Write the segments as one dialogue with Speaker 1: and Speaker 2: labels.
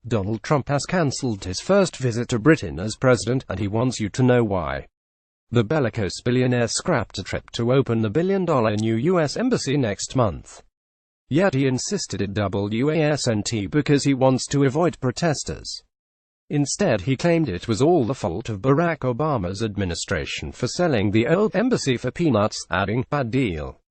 Speaker 1: Donald Trump has cancelled his first visit to Britain as president, and he wants you to know why. The bellicose billionaire scrapped a trip to open the billion-dollar new U.S. embassy next month. Yet he insisted it wasn't because he wants to avoid protesters. Instead, he claimed it was all the fault of Barack Obama's administration for selling the old embassy for peanuts, adding, "Bad deal."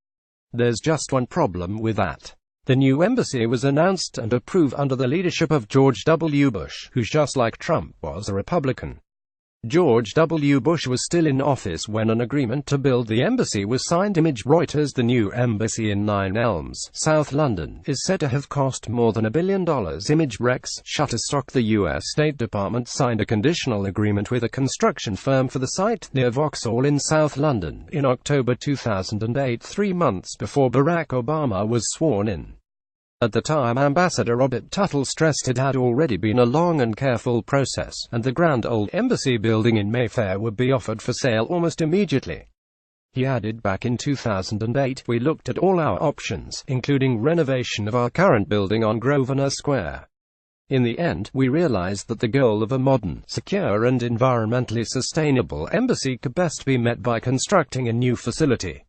Speaker 1: There's just one problem with that. The new embassy was announced and approved under the leadership of George W. Bush, who, just like Trump, was a Republican. George W. Bush was still in office when an agreement to build the embassy was signed. Reuters. The new embassy in Nine Elms, South London, is said to have cost more than $1 billion. Rex. Shutterstock. The U.S. State Department signed a conditional agreement with a construction firm for the site, near Vauxhall in South London, in October 2008, 3 months before Barack Obama was sworn in. At the time, Ambassador Robert Tuttle stressed it had already been a long and careful process, and the grand old embassy building in Mayfair would be offered for sale almost immediately. He added, "Back in 2008, we looked at all our options, including renovation of our current building on Grosvenor Square. In the end, we realized that the goal of a modern, secure and environmentally sustainable embassy could best be met by constructing a new facility."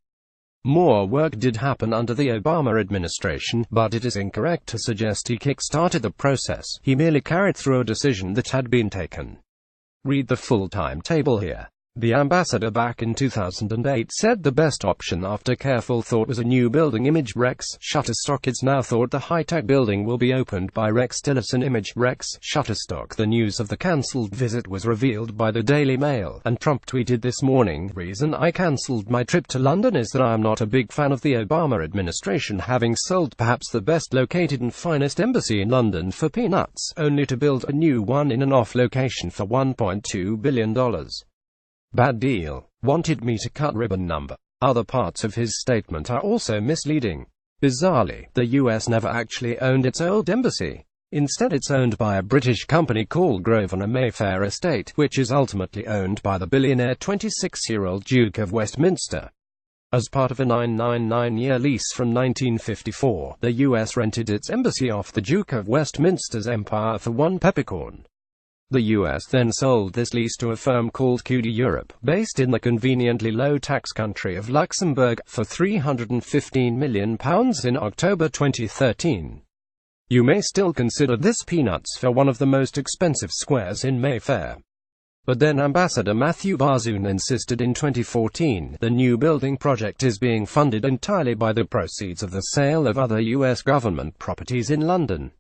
Speaker 1: More work did happen under the Obama administration, but it is incorrect to suggest he kick-started the process. He merely carried through a decision that had been taken. Read the full timetable here. The ambassador back in 2008 said the best option after careful thought was a new building. Rex. Shutterstock. It's now thought the high-tech building will be opened by Rex Tillerson. Rex. Shutterstock. The news of the cancelled visit was revealed by the Daily Mail, and Trump tweeted this morning, "Reason I cancelled my trip to London is that I am not a big fan of the Obama administration having sold perhaps the best located and finest embassy in London for peanuts, only to build a new one in an off location for $1.2 billion. Bad deal. Wanted me to cut ribbon number." Other parts of his statement are also misleading. Bizarrely, the US never actually owned its old embassy. Instead, it's owned by a British company called Grosvenor Mayfair Estate, which is ultimately owned by the billionaire 26-year-old Duke of Westminster. As part of a 999-year lease from 1954, the US rented its embassy off the Duke of Westminster's empire for one peppercorn. The US then sold this lease to a firm called QD Europe, based in the conveniently low-tax country of Luxembourg, for £315 million in October 2013. You may still consider this peanuts for one of the most expensive squares in Mayfair. But then Ambassador Matthew Barzoon insisted in 2014, the new building project is being funded entirely by the proceeds of the sale of other US government properties in London.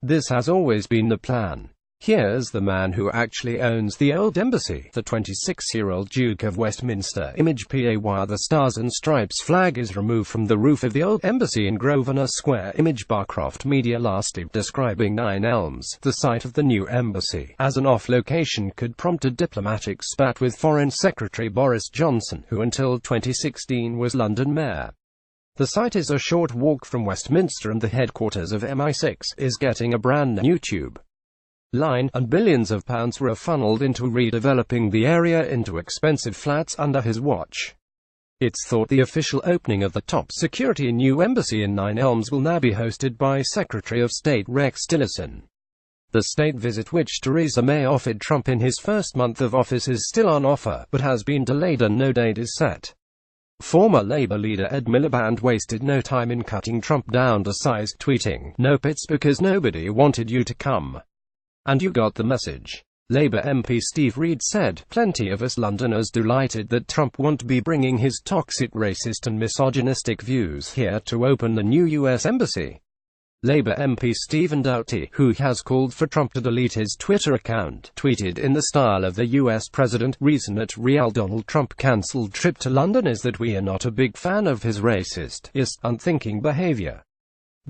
Speaker 1: This has always been the plan. Here's the man who actually owns the old embassy, the 26-year-old Duke of Westminster. Pay. The Stars and Stripes flag is removed from the roof of the old embassy in Grosvenor Square. Barcroft Media lastly describing Nine Elms, the site of the new embassy, as an off-location could prompt a diplomatic spat with Foreign Secretary Boris Johnson, who until 2016 was London Mayor. The site is a short walk from Westminster, and the headquarters of MI6 is getting a brand new tube line, and billions of pounds were funneled into redeveloping the area into expensive flats under his watch. It's thought the official opening of the top-security new embassy in Nine Elms will now be hosted by Secretary of State Rex Tillerson. The state visit which Theresa May offered Trump in his first month of office is still on offer, but has been delayed and no date is set. Former Labour leader Ed Miliband wasted no time in cutting Trump down to size, tweeting, "Nope, it's because nobody wanted you to come. And you got the message." Labour MP Steve Reed said, "Plenty of us Londoners delighted that Trump won't be bringing his toxic racist and misogynistic views here to open the new US embassy." Labour MP Stephen Doughty, who has called for Trump to delete his Twitter account, tweeted in the style of the US president, "Reason at Real Donald Trump cancelled trip to London is that we are not a big fan of his racist, unthinking behavior.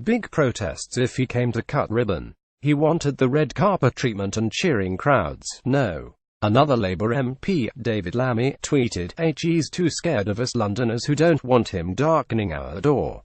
Speaker 1: Big protests if he came to cut ribbon. He wanted the red carpet treatment and cheering crowds, no." Another Labour MP, David Lammy, tweeted, "He's too scared of us Londoners who don't want him darkening our door."